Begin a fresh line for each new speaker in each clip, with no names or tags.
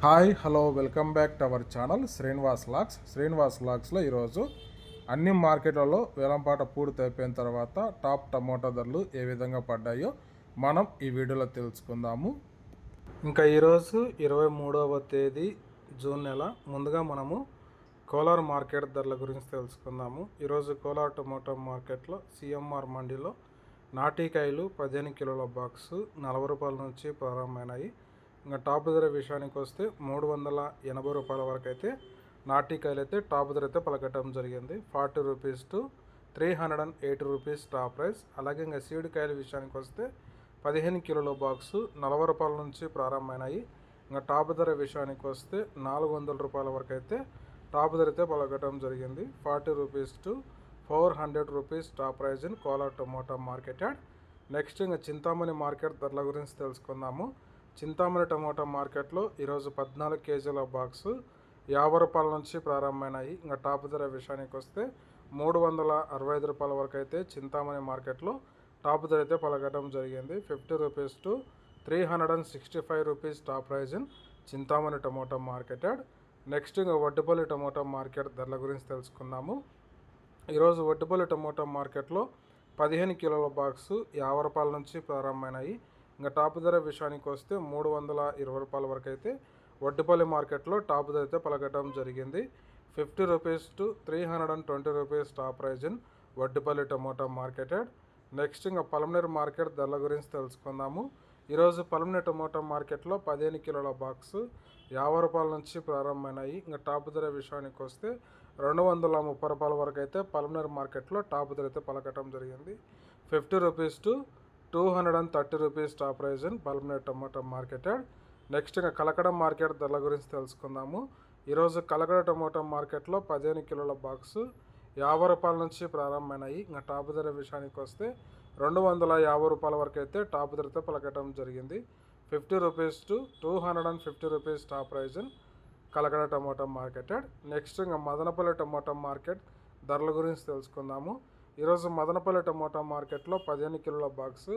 Hi hello welcome back to our channel Srinivas లాక్స్లో ఈరోజు అన్ని మార్కెట్లలో వేలంపాట పూర్తి అయిపోయిన తర్వాత టాప్ టమోటా ధరలు ఏ విధంగా పడ్డాయో మనం ఈ వీడియోలో తెలుసుకుందాము. ఇంకా ఈరోజు 23వ తేదీ జూన్ నెల. ముందుగా మనము కోలార్ మార్కెట్ ధరల గురించి తెలుసుకుందాము. ఈరోజు కోలార్ టమోటా మార్కెట్లో సిఎంఆర్ మండీలో నాటికాయలు 15 కిలోల బాక్సు 40 రూపాయల నుంచి ప్రారంభమైనాయి. ఇంకా టాప్ ధర విషయానికి వస్తే 380 రూపాయల వరకు అయితే నాటికాయలు అయితే టాప్ ధర అయితే పలకటం జరిగింది. 40 rupees to 380 rupees top price. అలాగే ఇంకా సీడ్ కాయల విషయానికి వస్తే 15 కిలోల బాక్సు 40 రూపాయల నుంచి ప్రారంభమైనాయి. ఇంకా టాప్ ధర విషయానికి వస్తే 400 రూపాయల వరకు అయితే టాప్ ధర అయితే పలకటం జరిగింది. 40 rupees to 400 rupees top price in Kolar tomato market yard. Next ఇంకా చింతామణి మార్కెట్ ధరల గురించి తెలుసుకుందాము. చింతామణి టమోటా మార్కెట్లో ఈరోజు 14 కేజీల బాక్సు 50 రూపాయల నుంచి ప్రారంభమైనాయి. ఇంకా టాప్ ధర విషయానికి వస్తే 365 రూపాయల వరకు అయితే చింతామణి మార్కెట్లో టాప్ ధర అయితే పలకడం జరిగింది. 50 rupees to 365 rupees top price in Chintamani tomato market yard. Next ఇంకా వడ్డిపల్లి టమోటా మార్కెట్ ధరల గురించి తెలుసుకుందాము. ఈరోజు వడ్డిపల్లి టమోటా మార్కెట్లో 15 కిలోల బాక్సు 50 రూపాయల నుంచి ప్రారంభమైనాయి. ఇంకా టాప్ ధర విషయానికి వస్తే 320 రూపాయల వరకు అయితే వడ్డిపల్లి మార్కెట్లో టాప్ ధర అయితే పలకటం జరిగింది. 50 rupees to 320 rupees top price in Vaddipalli tomato market yard. Next ఇంకా పలమనేరు మార్కెట్ ధరల గురించి తెలుసుకుందాము. ఈరోజు పలమనేరు టమోటా మార్కెట్లో 15 కిలోల బాక్సు 50 రూపాయల నుంచి ప్రారంభమైనాయి. ఇంకా టాప్ ధర విషయానికి వస్తే 230 రూపాయల వరకు అయితే పలమనేరు మార్కెట్లో టాప్ ధర అయితే పలకటం జరిగింది. 50 rupees to 230 rupees top price in Palamaner tomato market yard. Next ఇంకా కలకడ మార్కెట్ ధరల గురించి తెలుసుకుందాము. ఈరోజు కలకడ టమోటా మార్కెట్లో 15 కిలోల బాక్సు 50 రూపాయల నుంచి ప్రారంభమైనాయి. ఇంకా టాప్ ధర విషయానికి వస్తే 250 రూపాయల వరకు అయితే టాప్ ధరతో పలకటం జరిగింది. 50 rupees to 250 rupees top price in Kalakada tomato market yard. Next ఇంకా మదనపల్లి టమోటా మార్కెట్ ధరల గురించి తెలుసుకుందాము. ఈరోజు మదనపల్లి టమోటా మార్కెట్లో 15 కిలోల బాక్సు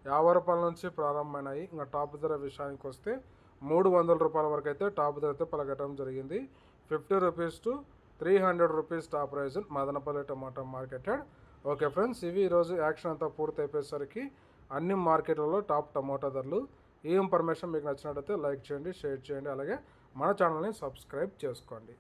50 రూపాయల నుంచి ప్రారంభమైనాయి. ఇంకా టాప్ ధర విషయానికి వస్తే 300 రూపాయల వరకు అయితే టాప్ ధర అయితే పలకటం జరిగింది. 50 rupees to 300 rupees top price Madanapalle tomato market yard. Okay friends, ఇవి ఈరోజు యాక్షన్ అంతా పూర్తి అయిపోయేసరికి అన్ని మార్కెట్లలో టాప్ టమోటా ధరలు. ఈ ఇన్ఫర్మేషన్ మీకు నచ్చినట్లయితే లైక్ చేయండి, షేర్ చేయండి, అలాగే మన ఛానల్ని సబ్స్క్రైబ్ చేసుకోండి.